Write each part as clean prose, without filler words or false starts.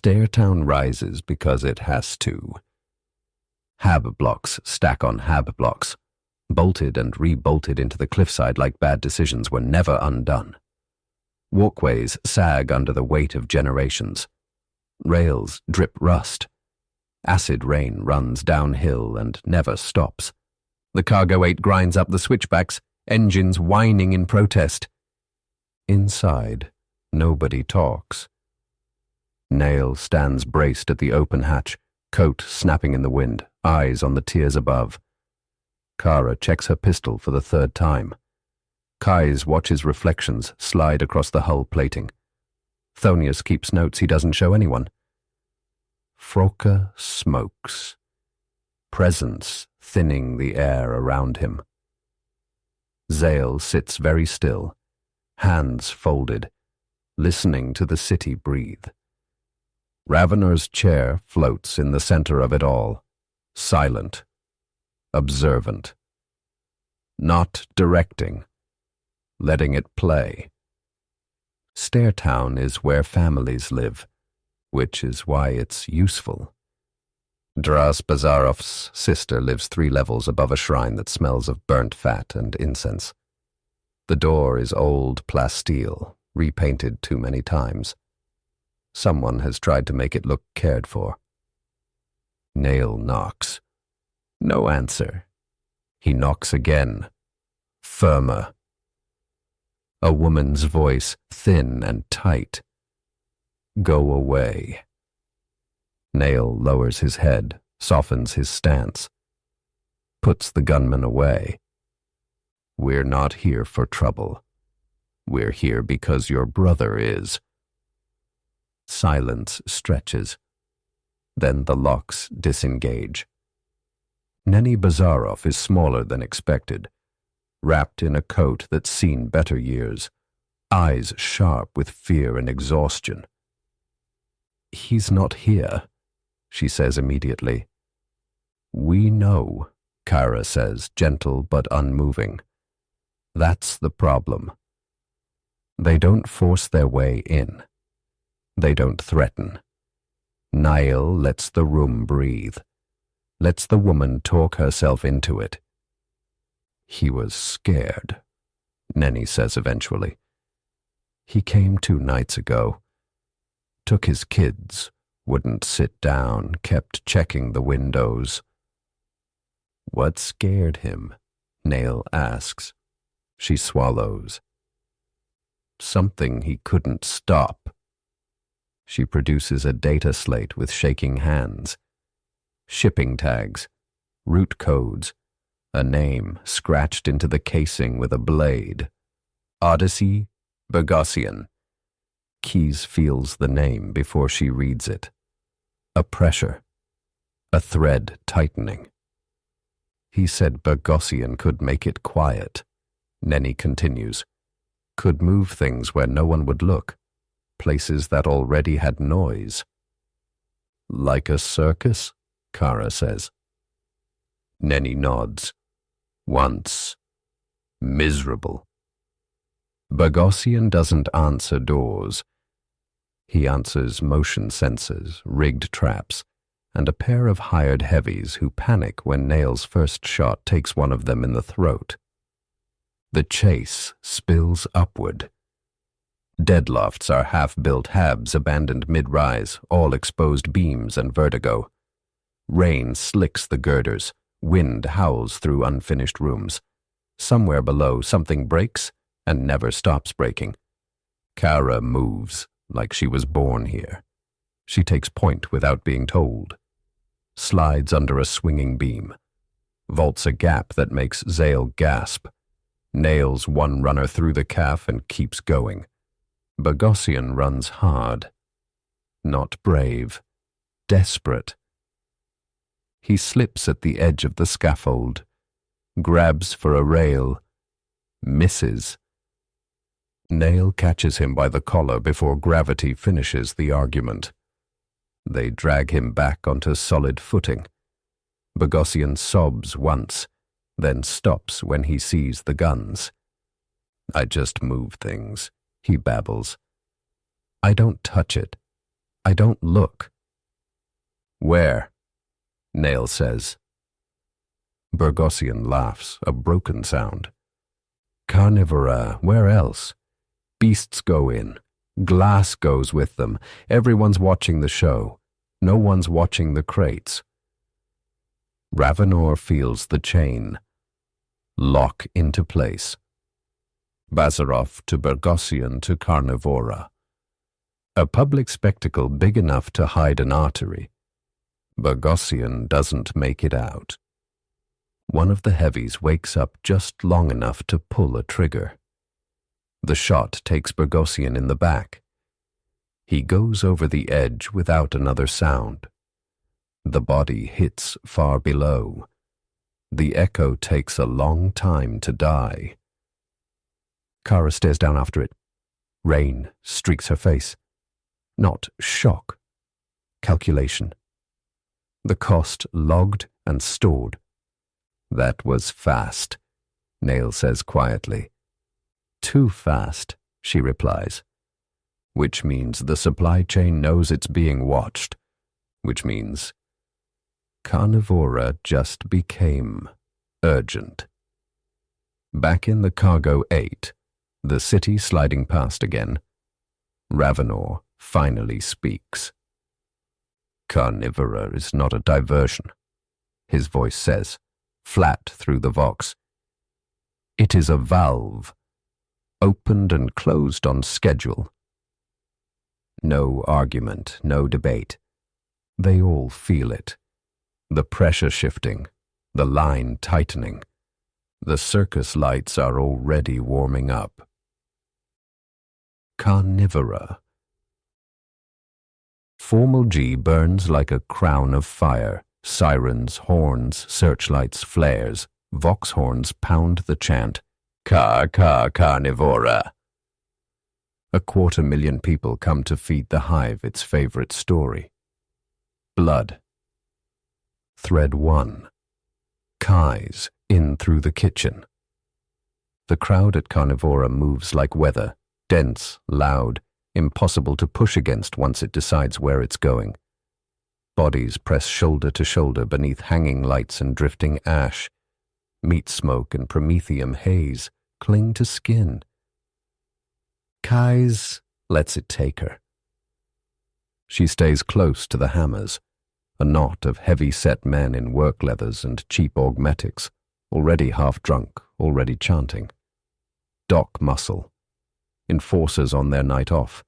Staretown rises because it has to. Hab blocks stack on hab blocks, bolted and re-bolted into the cliffside like bad decisions were never undone. Walkways sag under the weight of generations. Rails drip rust. Acid rain runs downhill and never stops. The cargo 8 grinds up the switchbacks, engines whining in protest. Inside, nobody talks. Nail stands braced at the open hatch, coat snapping in the wind, eyes on the tiers above. Kara checks her pistol for the 3rd time. Kais watches reflections slide across the hull plating. Thonius keeps notes he doesn't show anyone. Froka smokes. Presence thinning the air around him. Zale sits very still, hands folded, listening to the city breathe. Ravenor's chair floats in the center of it all, silent, observant. Not directing, letting it play. Staretown is where families live, which is why it's useful. Dras Bazarov's sister lives 3 levels above a shrine that smells of burnt fat and incense. The door is old plasteel, repainted too many times. Someone has tried to make it look cared for. Nail knocks. No answer. He knocks again, firmer. A woman's voice, thin and tight. Go away. Nail lowers his head, softens his stance. Puts the gunman away. We're not here for trouble. We're here because your brother is. Silence stretches. Then the locks disengage. Nenny Bazarov is smaller than expected, wrapped in a coat that's seen better years, eyes sharp with fear and exhaustion. He's not here, she says immediately. We know, Kara says, gentle but unmoving. That's the problem. They don't force their way in. They don't threaten. Niall lets the room breathe, lets the woman talk herself into it. He was scared, Nenny says eventually. He came 2 nights ago. Took his kids, wouldn't sit down, kept checking the windows. What scared him? Nail asks. She swallows. Something he couldn't stop. She produces a data slate with shaking hands. Shipping tags, route codes, a name scratched into the casing with a blade. Odyssey, Bogosian. Keyes feels the name before she reads it. A pressure. A thread tightening. He said Bogosian could make it quiet. Nenny continues. Could move things where no one would look. Places that already had noise. Like a circus? Kara says. Nenny nods. Once. Miserable. Bogosian doesn't answer doors. He answers motion sensors, rigged traps, and a pair of hired heavies who panic when Nail's first shot takes one of them in the throat. The chase spills upward. Deadlofts are half-built habs abandoned mid-rise, all exposed beams and vertigo. Rain slicks the girders, wind howls through unfinished rooms. Somewhere below, something breaks and never stops breaking. Kara moves like she was born here. She takes point without being told. Slides under a swinging beam. Vaults a gap that makes Zale gasp. Nails one runner through the calf and keeps going. Bogosian runs hard. Not brave. Desperate. He slips at the edge of the scaffold. Grabs for a rail. Misses. Nail catches him by the collar before gravity finishes the argument. They drag him back onto solid footing. Bogosian sobs once, then stops when he sees the guns. I just move things, he babbles. I don't touch it. I don't look. Where? Nail says. Bergossian laughs, a broken sound. Carnivora, where else? Beasts go in. Glass goes with them. Everyone's watching the show. No one's watching the crates. Ravenor feels the chain. Lock into place. Bazarov to Bergossian to Carnivora. A public spectacle big enough to hide an artery. Bergossian doesn't make it out. One of the heavies wakes up just long enough to pull a trigger. The shot takes Bergossian in the back. He goes over the edge without another sound. The body hits far below. The echo takes a long time to die. Kara stares down after it. Rain streaks her face. Not shock. Calculation. The cost logged and stored. That was fast, Nail says quietly. Too fast, she replies. Which means the supply chain knows it's being watched. Which means Carnivora just became urgent. Back in the Cargo 8, the city sliding past again, Ravenor finally speaks. Carnivora is not a diversion, his voice says, flat through the vox. It is a valve, opened and closed on schedule. No argument, no debate. They all feel it. The pressure shifting, the line tightening. The circus lights are already warming up. Carnivora. Formal G burns like a crown of fire. Sirens, horns, searchlights, flares. Vox horns pound the chant, Carnivora. 250,000 people come to feed the hive its favorite story. Blood. Thread 1. Kai's in through the kitchen. The crowd at Carnivora moves like weather, dense, loud, impossible to push against once it decides where it's going. Bodies press shoulder to shoulder beneath hanging lights and drifting ash. Meat smoke and promethium haze cling to skin. Kai's lets it take her. She stays close to the hammers, a knot of heavy-set men in work leathers and cheap augmetics, already half-drunk, already chanting. Dock muscle. Enforcers on their night off.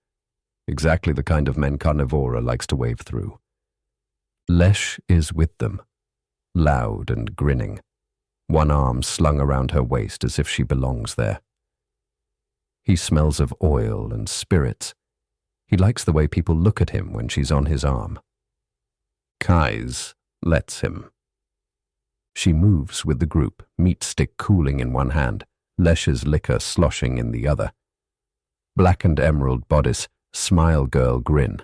Exactly the kind of men Carnivora likes to wave through. Lesh is with them, loud and grinning, one arm slung around her waist as if she belongs there. He smells of oil and spirits. He likes the way people look at him when she's on his arm. Kai's lets him. She moves with the group, meat stick cooling in one hand, Lesh's liquor sloshing in the other. Blackened emerald bodice, smile girl grin.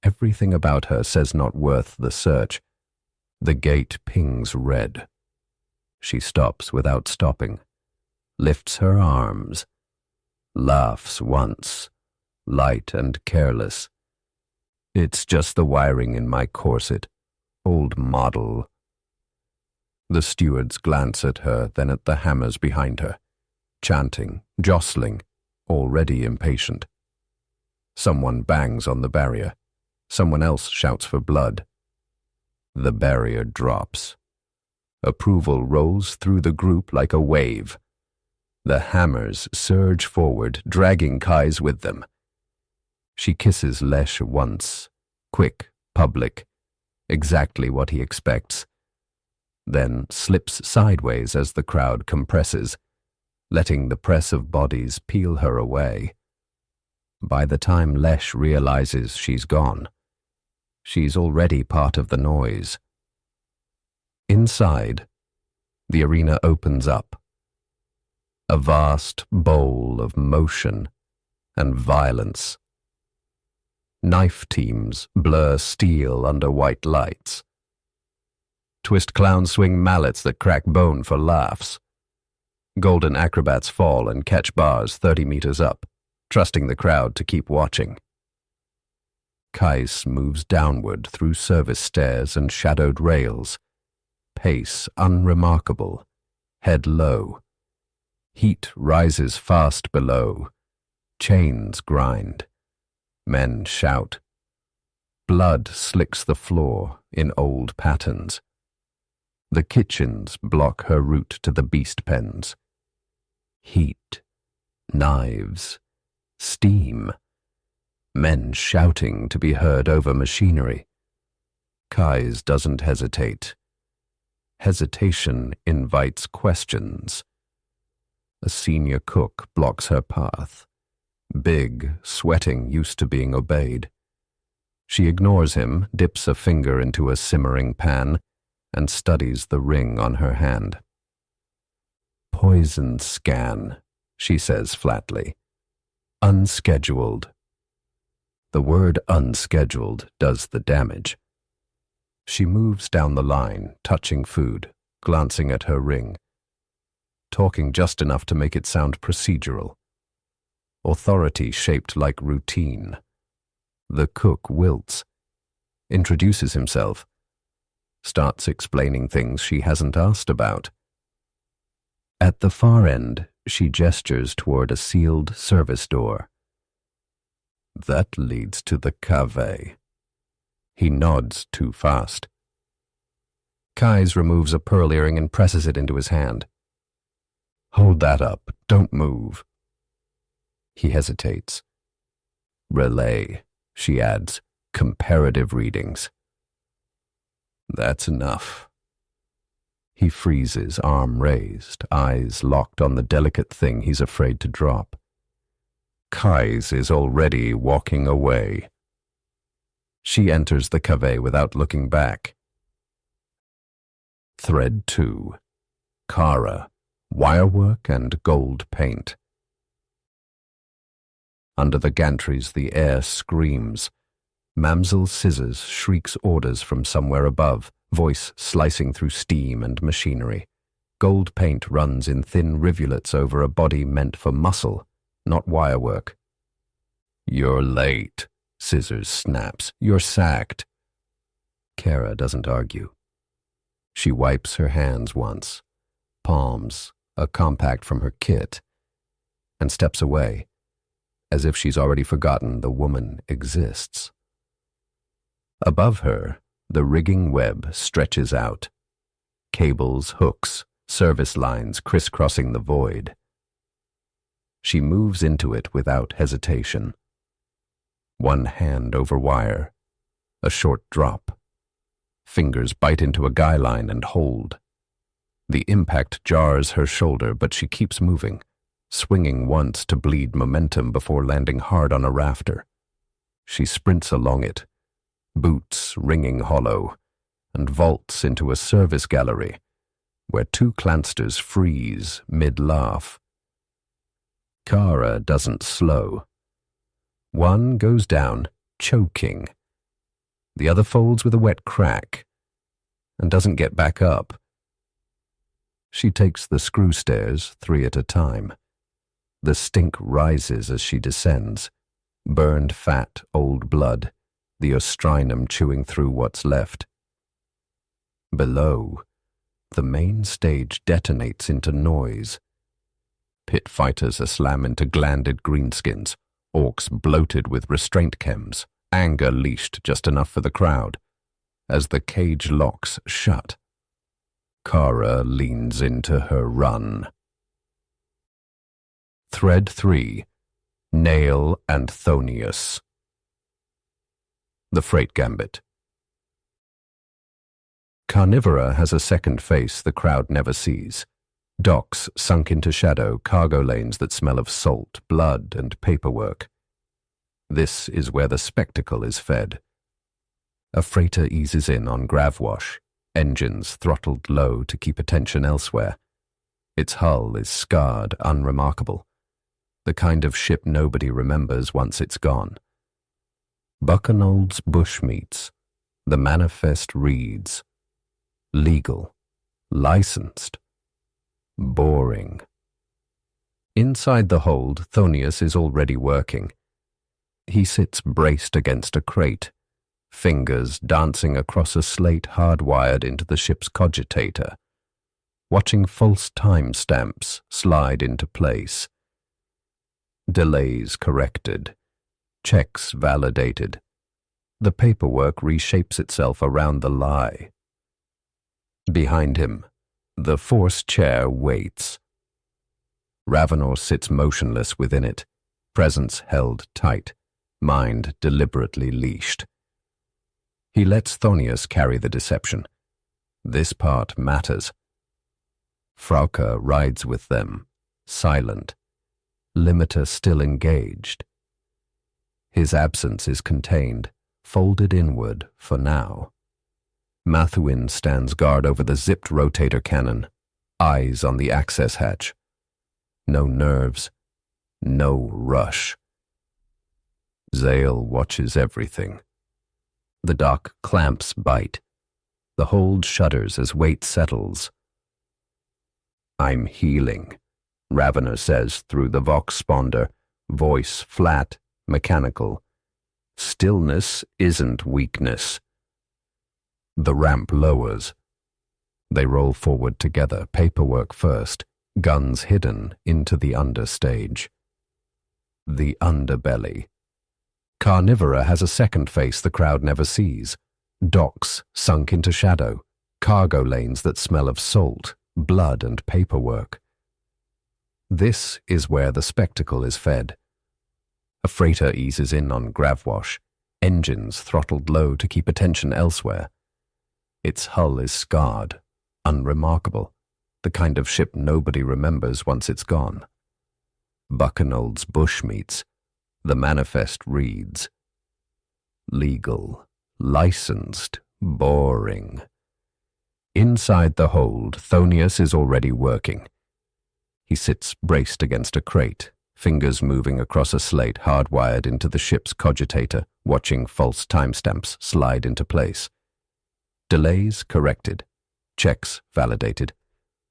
Everything about her says not worth the search. The gate pings red. She stops without stopping, lifts her arms, laughs once, light and careless. It's just the wiring in my corset, old model. The stewards glance at her, then at the hammers behind her, chanting, jostling, already impatient. Someone bangs on the barrier. Someone else shouts for blood. The barrier drops. Approval rolls through the group like a wave. The hammers surge forward, dragging Kai's with them. She kisses Lesh once, quick, public, exactly what he expects, then slips sideways as the crowd compresses, letting the press of bodies peel her away. By the time Lesh realizes she's gone, she's already part of the noise. Inside, the arena opens up. A vast bowl of motion and violence. Knife teams blur steel under white lights. Twist clowns swing mallets that crack bone for laughs. Golden acrobats fall and catch bars 30 meters up, trusting the crowd to keep watching. Kais moves downward through service stairs and shadowed rails. Pace unremarkable, head low. Heat rises fast below. Chains grind. Men shout. Blood slicks the floor in old patterns. The kitchens block her route to the beast pens. Heat, knives, steam. Men shouting to be heard over machinery. Kais doesn't hesitate. Hesitation invites questions. A senior cook blocks her path. Big, sweating, used to being obeyed. She ignores him, dips a finger into a simmering pan, and studies the ring on her hand. Poison scan, she says flatly. Unscheduled. The word unscheduled does the damage. She moves down the line, touching food, glancing at her ring, talking just enough to make it sound procedural. Authority shaped like routine. The cook wilts, introduces himself, starts explaining things she hasn't asked about. At the far end, she gestures toward a sealed service door. That leads to the cave. He nods too fast. Kais removes a pearl earring and presses it into his hand. Hold that up. Don't move. He hesitates. Relay, she adds, comparative readings. That's enough. He freezes, arm raised, eyes locked on the delicate thing he's afraid to drop. Kais is already walking away. She enters the cave without looking back. Thread 2. Kara, wirework and gold paint. Under the gantries the air screams. Mamsel scissors shrieks orders from somewhere above, voice slicing through steam and machinery. Gold paint runs in thin rivulets over a body meant for muscle, not wirework. You're late, Scissors snaps. You're sacked. Kara doesn't argue. She wipes her hands once, palms, a compact from her kit, and steps away, as if she's already forgotten the woman exists. Above her, the rigging web stretches out. Cables, hooks, service lines crisscrossing the void. She moves into it without hesitation. One hand over wire, a short drop. Fingers bite into a guy line and hold. The impact jars her shoulder, but she keeps moving, swinging once to bleed momentum before landing hard on a rafter. She sprints along it, boots ringing hollow, and vaults into a service gallery, where two Clansters freeze mid-laugh. Kara doesn't slow. One goes down, choking. The other folds with a wet crack, and doesn't get back up. She takes the screw stairs 3 at a time. The stink rises as she descends. Burned fat, old blood, the ostrinum chewing through what's left. Below, the main stage detonates into noise. Pit fighters slam into glanded greenskins, orcs bloated with restraint chems, anger leashed just enough for the crowd. As the cage locks shut, Kara leans into her run. Thread 3. Nail and Thonius. The Freight Gambit. Carnivora has a second face the crowd never sees. Docks sunk into shadow, cargo lanes that smell of salt, blood, and paperwork. This is where the spectacle is fed. A freighter eases in on gravwash, engines throttled low to keep attention elsewhere. Its hull is scarred, unremarkable. The kind of ship nobody remembers once it's gone. Buchanald's bushmeats. The manifest reads, legal, licensed, boring. Inside the hold, Thonius is already working. He sits braced against a crate, fingers dancing across a slate hardwired into the ship's cogitator, watching false timestamps slide into place. Delays corrected, checks validated. The paperwork reshapes itself around the lie. Behind him, the force chair waits. Ravenor sits motionless within it, presence held tight, mind deliberately leashed. He lets Thonius carry the deception. This part matters. Frauke rides with them, silent, limiter still engaged. His absence is contained, folded inward for now. Mathuin stands guard over the zipped rotator cannon, eyes on the access hatch. No nerves, no rush. Zale watches everything. The dock clamps bite. The hold shudders as weight settles. "I'm healing," Ravenor says through the Vox sponder, voice flat, mechanical. "Stillness isn't weakness." The ramp lowers. They roll forward together, paperwork first, guns hidden into the understage. The underbelly. Carnivora has a second face the crowd never sees. Docks sunk into shadow, cargo lanes that smell of salt, blood and paperwork. This is where the spectacle is fed. A freighter eases in on gravwash, engines throttled low to keep attention elsewhere. Its hull is scarred, unremarkable, the kind of ship nobody remembers once it's gone. Buckenhold's bush meets. The manifest reads, "Legal, licensed, boring." Inside the hold, Thonius is already working. He sits braced against a crate, fingers moving across a slate hardwired into the ship's cogitator, watching false timestamps slide into place. Delays corrected, checks validated.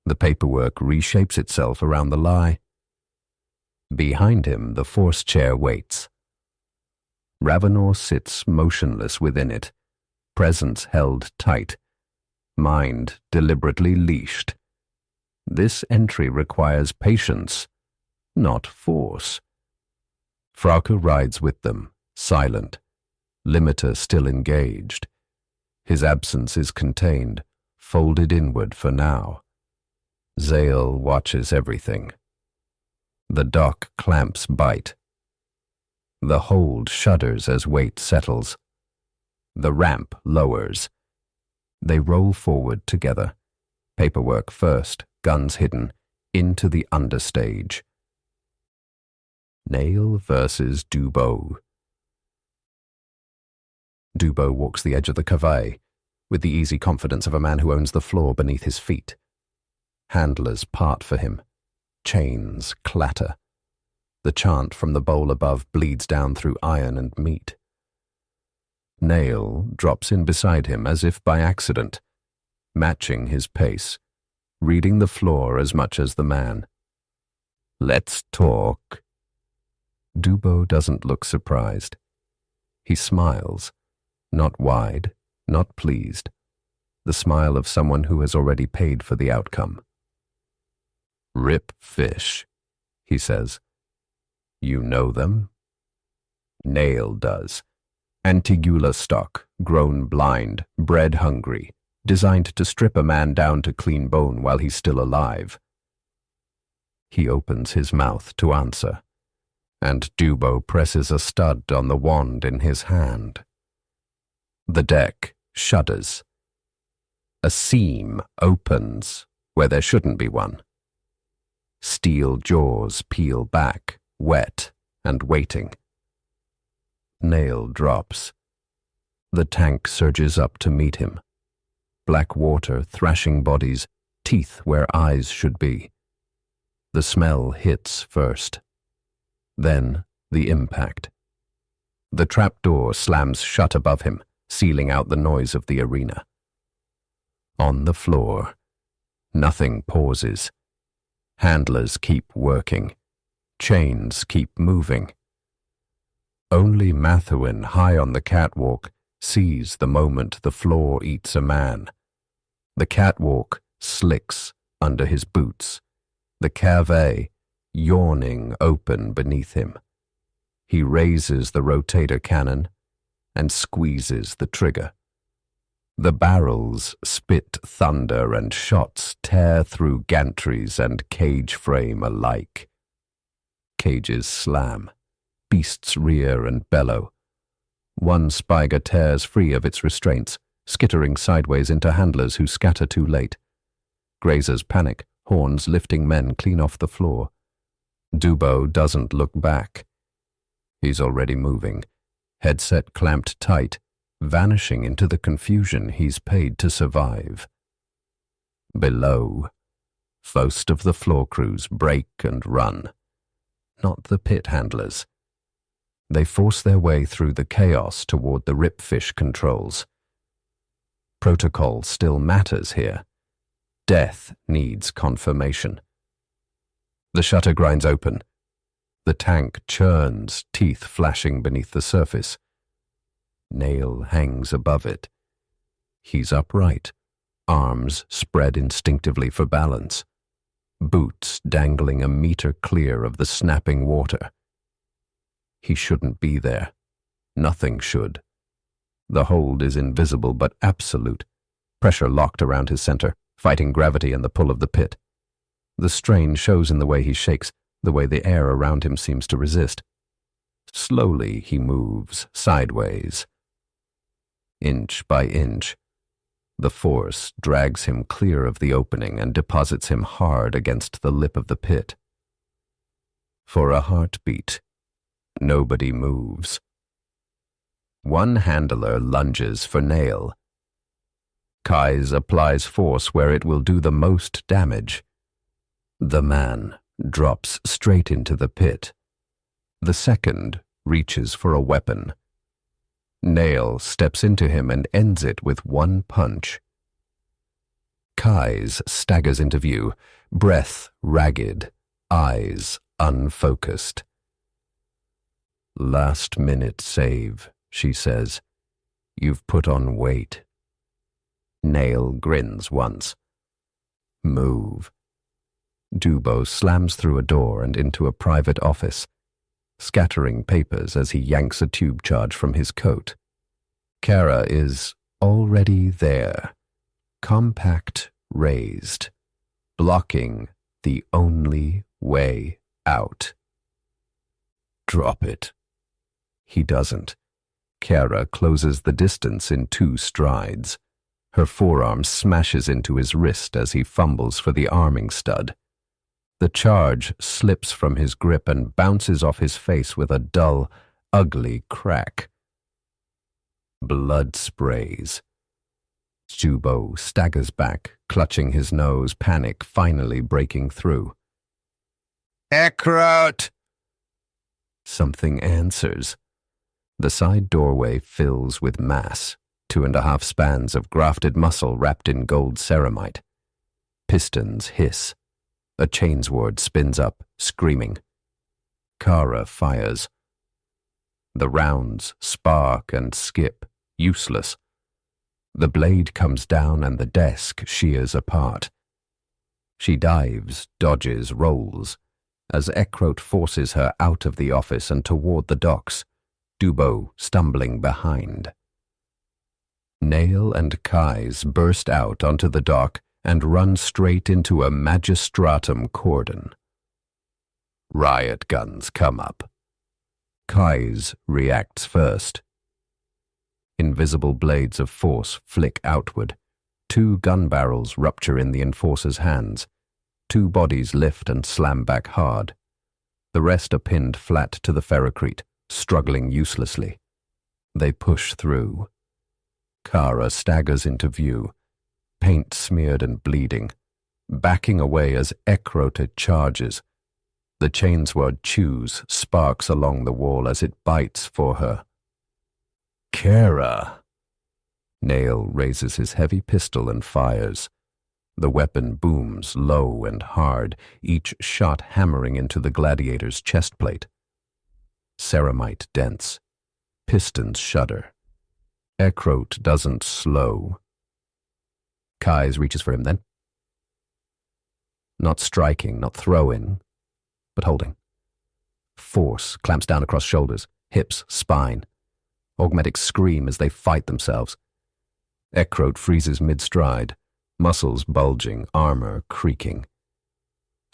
The paperwork reshapes itself around the lie. Behind him, the force chair waits. Ravenor sits motionless within it, presence held tight, mind deliberately leashed. This entry requires patience, not force. Frauke rides with them, silent, limiter still engaged. His absence is contained, folded inward for now. Zale watches everything. The dock clamps bite. The hold shudders as weight settles. The ramp lowers. They roll forward together. Paperwork first, guns hidden, into the understage. Nail versus Dubo. Dubo walks the edge of the cavay, with the easy confidence of a man who owns the floor beneath his feet. Handlers part for him. Chains clatter. The chant from the bowl above bleeds down through iron and meat. Nail drops in beside him as if by accident, matching his pace, reading the floor as much as the man. "Let's talk." Dubo doesn't look surprised. He smiles, not wide, not pleased, the smile of someone who has already paid for the outcome. "Rip fish," he says. "You know them?" Nail does. Antigula stock, grown blind, bred hungry, designed to strip a man down to clean bone while he's still alive. He opens his mouth to answer, and Dubo presses a stud on the wand in his hand. The deck shudders. A seam opens where there shouldn't be one. Steel jaws peel back, wet and waiting. Nail drops. The tank surges up to meet him. Black water, thrashing bodies, teeth where eyes should be. The smell hits first. Then the impact. The trapdoor slams shut above him, sealing out the noise of the arena. On the floor, nothing pauses. Handlers keep working. Chains keep moving. Only Mathuin, high on the catwalk, sees the moment the floor eats a man. The catwalk slicks under his boots, the cave yawning open beneath him. He raises the rotator cannon and squeezes the trigger. The barrels spit thunder and shots tear through gantries and cage frame alike. Cages slam, beasts rear and bellow. One spiger tears free of its restraints, skittering sideways into handlers who scatter too late. Grazers panic, horns lifting men clean off the floor. Dubo doesn't look back. He's already moving, headset clamped tight, vanishing into the confusion he's paid to survive. Below, most of the floor crews break and run. Not the pit handlers. They force their way through the chaos toward the ripfish controls. Protocol still matters here. Death needs confirmation. The shutter grinds open. The tank churns, teeth flashing beneath the surface. Nail hangs above it. He's upright, arms spread instinctively for balance, boots dangling a meter clear of the snapping water. He shouldn't be there. Nothing should. The hold is invisible but absolute, pressure locked around his center, fighting gravity and the pull of the pit. The strain shows in the way he shakes, the way the air around him seems to resist. Slowly he moves sideways. Inch by inch, the force drags him clear of the opening and deposits him hard against the lip of the pit. For a heartbeat, nobody moves. One handler lunges for Nail. Kais applies force where it will do the most damage. The man drops straight into the pit. The second reaches for a weapon. Nail steps into him and ends it with one punch. Kais staggers into view, breath ragged, eyes unfocused. "Last minute save," she says. "You've put on weight." Nail grins once. "Move." Dubo slams through a door and into a private office, scattering papers as he yanks a tube charge from his coat. Kara is already there, compact raised, blocking the only way out. "Drop it." He doesn't. Kara closes the distance in 2 strides. Her forearm smashes into his wrist as he fumbles for the arming stud. The charge slips from his grip and bounces off his face with a dull, ugly crack. Blood sprays. Dubo staggers back, clutching his nose, panic finally breaking through. "Ekrot!" Something answers. The side doorway fills with mass, 2.5 spans of grafted muscle wrapped in gold ceramite. Pistons hiss. A chainsword spins up, screaming. Kara fires. The rounds spark and skip, useless. The blade comes down and the desk shears apart. She dives, dodges, rolls, as Ekrot forces her out of the office and toward the docks, Dubo stumbling behind. Nail and Kais burst out onto the dock and run straight into a magistratum cordon. Riot guns come up. Kais reacts first. Invisible blades of force flick outward. 2 gun barrels rupture in the enforcer's hands. 2 bodies lift and slam back hard. The rest are pinned flat to the ferrocrete, struggling uselessly. They push through. Kara staggers into view, paint smeared and bleeding, backing away as Ekrot charges. The chainsword chews sparks along the wall as it bites for her. "Kara!" Nail raises his heavy pistol and fires. The weapon booms low and hard, each shot hammering into the gladiator's chest plate. Ceramite dents, pistons shudder. Ekrot doesn't slow. Kais reaches for him then. Not striking, not throwing, but holding. Force clamps down across shoulders, hips, spine. Augmetics scream as they fight themselves. Ekrot freezes mid-stride, muscles bulging, armor creaking.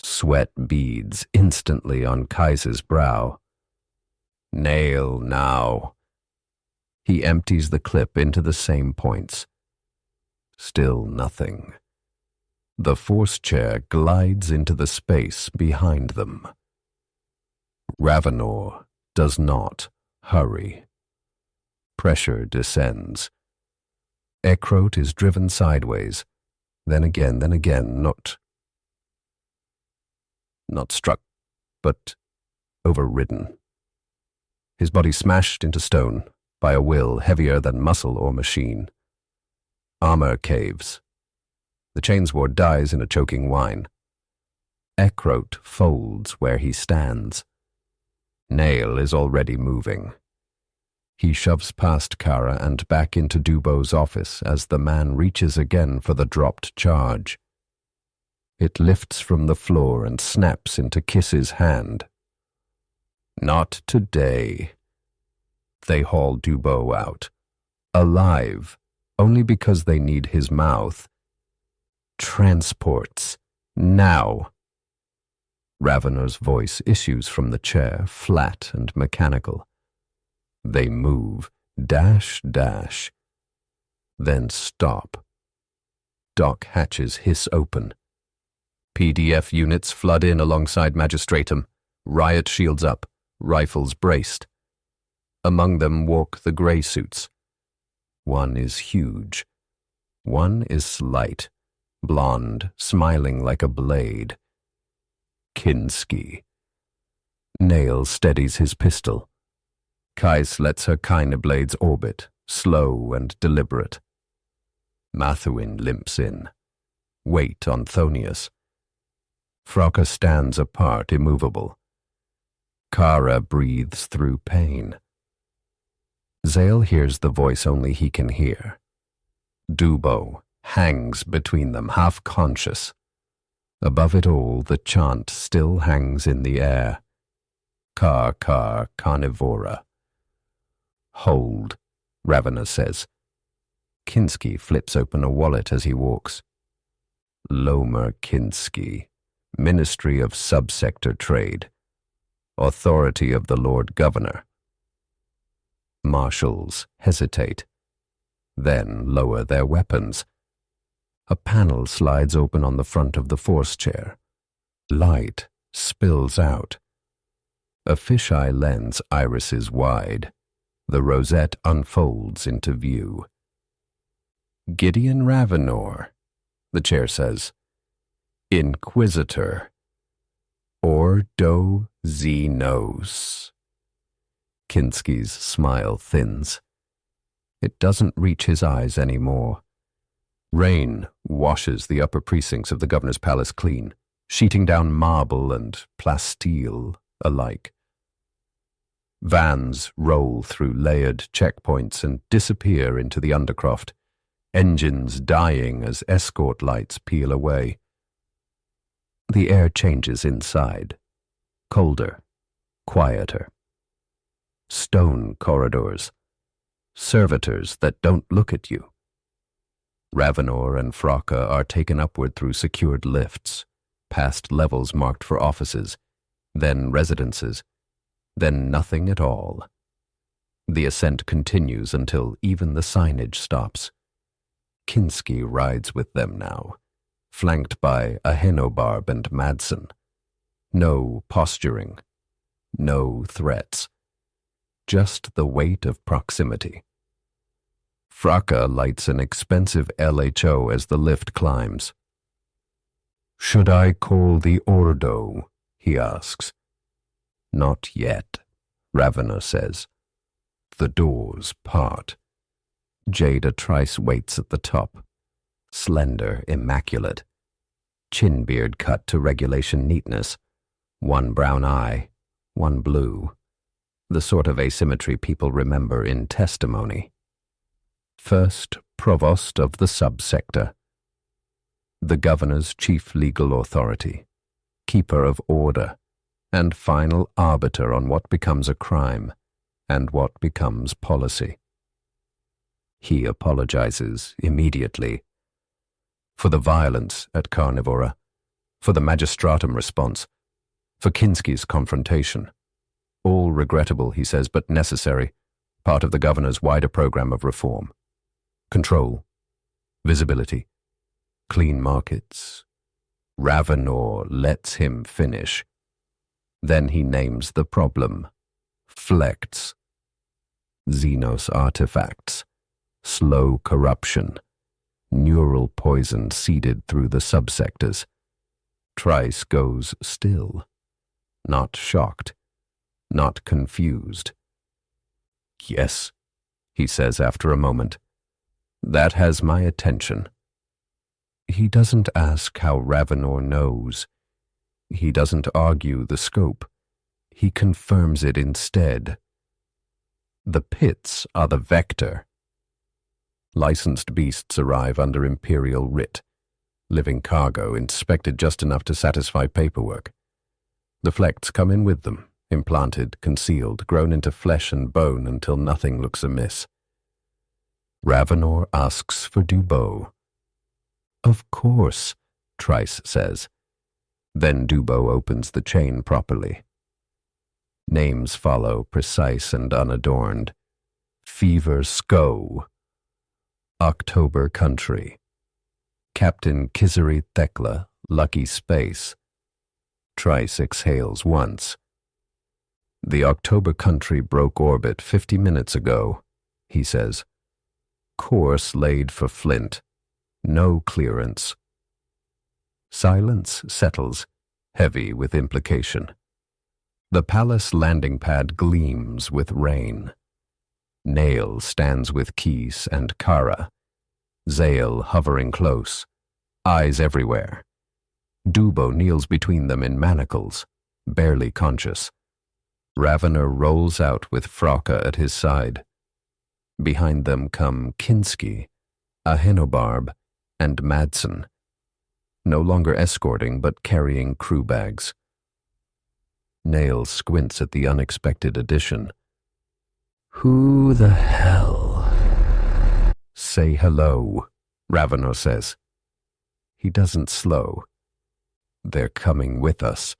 Sweat beads instantly on Kais's brow. Nail now. He empties the clip into the same points. Still nothing. The force chair glides into the space behind them. Ravenor does not hurry. Pressure descends. Ekrot is driven sideways, then again, not struck, but overridden. His body smashed into stone by a will heavier than muscle or machine. Armor caves. The chainsword dies in a choking whine. Ekrot folds where he stands. Nail is already moving. He shoves past Kara and back into Dubo's office as the man reaches again for the dropped charge. It lifts from the floor and snaps into Kiss's hand. Not today. They haul Dubo out, alive, only because they need his mouth. Transports, now. Ravenor's voice issues from the chair, flat and mechanical. They move, dash, dash. Then stop. Dock hatches hiss open. PDF units flood in alongside Magistratum, riot shields up, rifles braced. Among them walk the grey suits. One is huge. One is slight, blonde, smiling like a blade. Kinski. Nail steadies his pistol. Kais lets her blades orbit, slow and deliberate. Mathuin limps in. Weight on Thonius. Frocka stands apart, immovable. Kara breathes through pain. Zale hears the voice only he can hear. Dubo hangs between them, half-conscious. Above it all, the chant still hangs in the air. Carnivora. Hold, Ravenor says. Kinski flips open a wallet as he walks. Lomer Kinski, Ministry of Subsector Trade, Authority of the Lord Governor. Marshals hesitate, then lower their weapons. A panel slides open on the front of the force chair. Light spills out. A fisheye lens irises wide. The rosette unfolds into view. Gideon Ravenor, the chair says. Inquisitor. Ordo Xenos. Kinski's smile thins. It doesn't reach his eyes anymore. Rain washes the upper precincts of the governor's palace clean, sheeting down marble and plasteel alike. Vans roll through layered checkpoints and disappear into the undercroft, engines dying as escort lights peel away. The air changes inside, colder, quieter. Stone corridors, servitors that don't look at you. Ravenor and Frocka are taken upward through secured lifts, past levels marked for offices, then residences, then nothing at all. The ascent continues until even the signage stops. Kinski rides with them now, flanked by Ahenobarb and Madsen. No posturing, no threats. Just the weight of proximity. Frocka lights an expensive LHO as the lift climbs. Should I call the Ordo? He asks. Not yet, Ravenor says. The doors part. Jada Trice waits at the top. Slender, immaculate. Chin beard cut to regulation neatness. One brown eye, one blue. the sort of asymmetry people remember in testimony. First provost of the subsector, the governor's chief legal authority, keeper of order, and final arbiter on what becomes a crime and what becomes policy. He apologizes immediately for the violence at Carnivora, for the magistratum response, for Kinski's confrontation. All regrettable, he says, but necessary, part of the governor's wider program of reform. Control, visibility, clean markets. Ravenor lets him finish. Then he names the problem. Flects. Xenos artifacts. Slow corruption. Neural poison seeded through the subsectors. Trice goes still. Not shocked. Not confused. Yes, he says after a moment. That has my attention. He doesn't ask how Ravenor knows. He doesn't argue the scope. He confirms it instead. The pits are the vector. Licensed beasts arrive under imperial writ. Living cargo inspected just enough to satisfy paperwork. The flects come in with them, implanted, concealed, grown into flesh and bone until nothing looks amiss. Ravenor asks for Dubo. Of course, Trice says. Then Dubo opens the chain properly. Names follow, precise and unadorned. Fever Sko. October Country. Captain Kizari Thekla, Lucky Space. Trice exhales once. The October Country broke orbit 50 minutes ago, he says. Course laid for Flint. No clearance. Silence settles, heavy with implication. The palace landing pad gleams with rain. Nail stands with Keese and Kara. Zale hovering close, eyes everywhere. Dubo kneels between them in manacles, barely conscious. Ravenor rolls out with Frauka at his side. Behind them come Kinski, Ahenobarb, and Madsen, no longer escorting but carrying crew bags. Nail squints at the unexpected addition. Who the hell? Say hello, Ravenor says. He doesn't slow. They're coming with us.